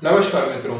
नमस्कार मित्रों।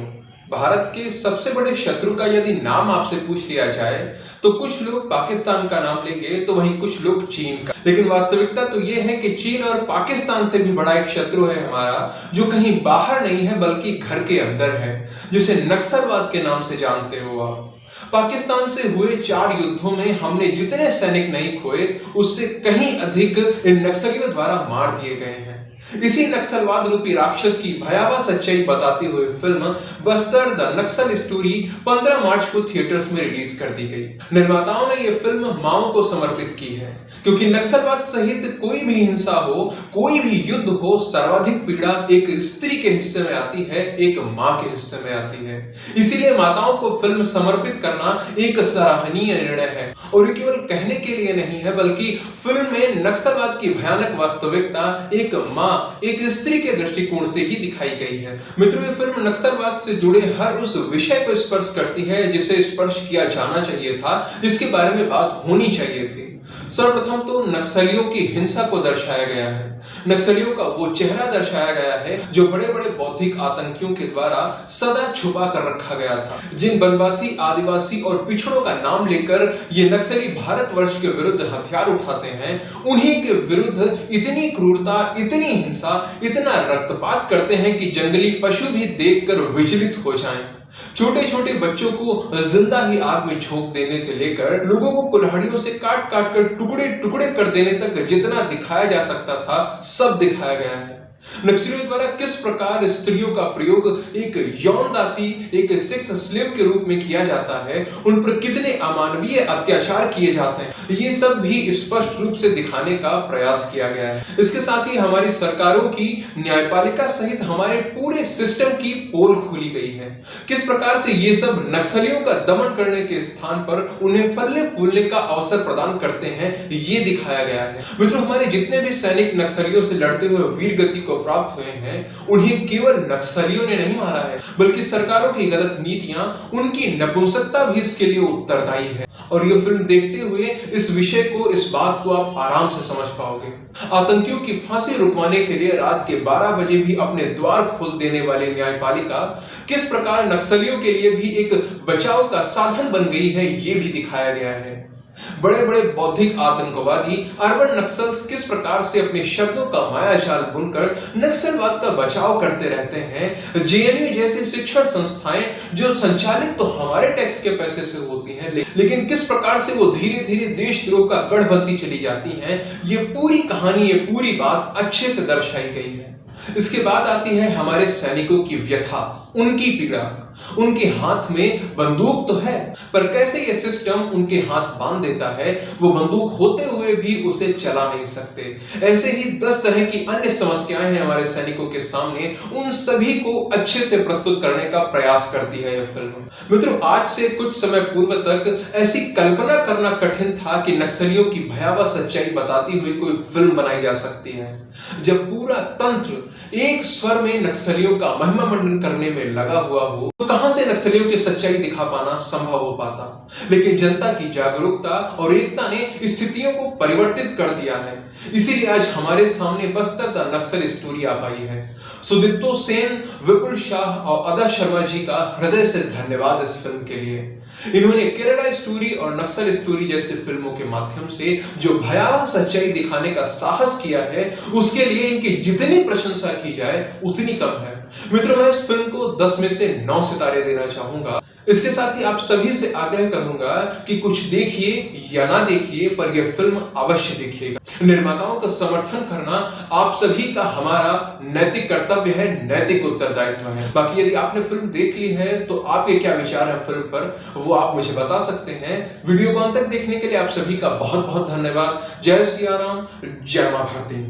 भारत के सबसे बड़े शत्रु का यदि नाम आपसे पूछ लिया जाए तो कुछ लोग पाकिस्तान का नाम लेंगे तो वहीं कुछ लोग चीन का। लेकिन वास्तविकता तो ये है कि चीन और पाकिस्तान से भी बड़ा एक शत्रु है हमारा, जो कहीं बाहर नहीं है बल्कि घर के अंदर है, जिसे नक्सलवाद के नाम से जानते हो आप। पाकिस्तान से हुए 4 युद्धों में हमने जितने सैनिक नहीं खोए उससे कहीं अधिक इन नक्सलियों द्वारा मार दिए गए हैं। इसी नक्सलवाद रूपी राक्षस की भयावह सच्चाई बताती हुई film Bastar the Naxal story 15 मार्च को थिएटर्स में रिलीज कर दी गई। निर्माताओं ने यह फिल्म माओ को समर्पित की है, क्योंकि नक्सलवाद सहित कोई भी हिंसा हो, कोई भी युद्ध हो, सर्वाधिक पीड़ा एक स्त्री के हिस्से में आती है, एक मां के हिस्से में आती है। इसीलिए माताओं को फिल्म समर्पित करना एक सराहनीय निर्णय है, और ये केवल कहने के लिए नहीं है बल्कि फिल्म में नक्सलवाद की भयानक वास्तविकता एक मां, एक स्त्री के दृष्टिकोण से ही दिखाई गई है। मित्रों, ये फिल्म नक्सलवाद से जुड़े हर उस विषय को स्पर्श करती है जिसे स्पर्श किया जाना चाहिए था, जिसके बारे में बात होनी चाहिए थी। सर्वप्रथम तो नक्सलियों की हिंसा को दर्शाया गया है। नक्सलियों का वो चेहरा दर्शाया गया है जो बड़े बड़े बौद्धिक आतंकियों के द्वारा सदा छुपा कर रखा गया था। जिन वनवासी, आदिवासी और पिछड़ों का नाम लेकर ये नक्सली भारतवर्ष के विरुद्ध हथियार उठाते हैं, उन्हीं के विरुद्ध इतनी क्रूरता, इतनी हिंसा, इतना रक्तपात करते हैं कि जंगली पशु भी देखकर विचलित हो जाएं। छोटे छोटे बच्चों को जिंदा ही आग में झोंक देने से लेकर लोगों को कुल्हाड़ियों से काट काट कर टुकड़े टुकड़े कर देने तक जितना दिखाया जा सकता था, सब दिखाया गया है। नक्सलियों द्वारा किस प्रकार स्त्रियों का प्रयोग एक यौन दासी, एक सेक्स स्लेव के रूप में किया जाता है, उन पर कितने अमानवीय अत्याचार किए जाते हैं, ये सब भी स्पष्ट रूप से दिखाने का प्रयास किया गया है। इसके साथ ही हमारी सरकारों की, न्यायपालिका सहित हमारे पूरे सिस्टम की पोल खोली गई है। किस प्रकार से ये सब नक्सलियों का दमन करने के स्थान पर उन्हें फलने फूलने का अवसर प्रदान करते हैं, ये दिखाया गया है। मित्रों, हमारे जितने भी सैनिक नक्सलियों से लड़ते हुए वीर गति को प्राप्त हुए हैं, उन्हें केवल नक्सलियों ने नहीं मारा है, बल्कि सरकारों की गलत नीतियां, उनकी नपुंसकता भी इसके लिए उत्तरदायी है। और ये फिल्म देखते हुए इस विषय को, इस बात को आप आराम से समझ पाओगे। आतंकियों की फांसी रुकवाने के लिए रात के 12 बजे भी अपने द्वार खोल देने वाली न्यायपालिका किस प्रकार नक्सलियों के लिए भी एक बचाव का साधन बन गई है, ये भी दिखाया गया है। बड़े बड़े बौद्धिक आतंकवादी अर्बन नक्सल्स किस प्रकार से अपने शब्दों का मायाजाल बुनकर नक्सलवाद का बचाव करते रहते हैं। जेएनयू जैसी शिक्षण संस्थाएं जो संचालित तो हमारे टैक्स के पैसे से होती हैं, लेकिन किस प्रकार से वो धीरे धीरे देशद्रोह का गढ़ बनती चली जाती हैं, ये पूरी कहानी, ये पूरी बात अच्छे से दर्शाई गई है। इसके बाद आती है हमारे सैनिकों की व्यथा, उनकी पीड़ा। उनके हाथ में बंदूक तो है, पर कैसे ये सिस्टम उनके हाथ बांध देता है, वो बंदूक होते हुए भी उसे चला नहीं सकते। ऐसे ही 10 तरह की अन्य समस्याएं हैं हमारे सैनिकों के सामने, उन सभी को अच्छे से प्रस्तुत करने का प्रयास करती है यह फिल्म। मित्रों, आज से कुछ समय पूर्व तक ऐसी कल्पना करना कठिन था कि नक्सलियों की भयावह सच्चाई बताती हुई कोई फिल्म बनाई जा सकती है। जब पूरा तंत्र एक स्वर में नक्सलियों का महिमा मंडन करने में लगा हुआ हो, तो कहां से नक्सलियों की सच्चाई दिखा पाना संभव हो पाता। लेकिन जनता की जागरूकता और एकता ने स्थितियों को परिवर्तित कर दिया है। इसीलिए आज हमारे सामने बस्तर द नक्सल स्टोरी आ पाई है। सुदीप्तो सेन, विपुल शाह और अदा शर्मा जी का हृदय से धन्यवाद इस फिल्म के लिए। इन्होंने केरला स्टोरी और नक्सल स्टोरी जैसी फिल्मों के माध्यम से जो भयावह सच्चाई दिखाने का साहस किया है, उसके लिए इनकी जितनी प्रशंसा की जाए उतनी कम है। मित्रों, मैं इस फिल्म को 10 में से 9 सितारे देना चाहूंगा। इसके साथ ही आप सभी से आग्रह करूंगा कि कुछ देखिए या ना देखिए, पर यह फिल्म अवश्य देखिएगा। निर्माताओं का समर्थन करना आप सभी का हमारा नैतिक कर्तव्य है, नैतिक उत्तरदायित्व है। बाकी यदि आपने फिल्म देख ली है तो आपके क्या विचार है फिल्म पर, वो आप मुझे बता सकते हैं। वीडियो को अंत तक देखने के लिए आप सभी का बहुत बहुत धन्यवाद। जय सिया राम, जय मां भारती।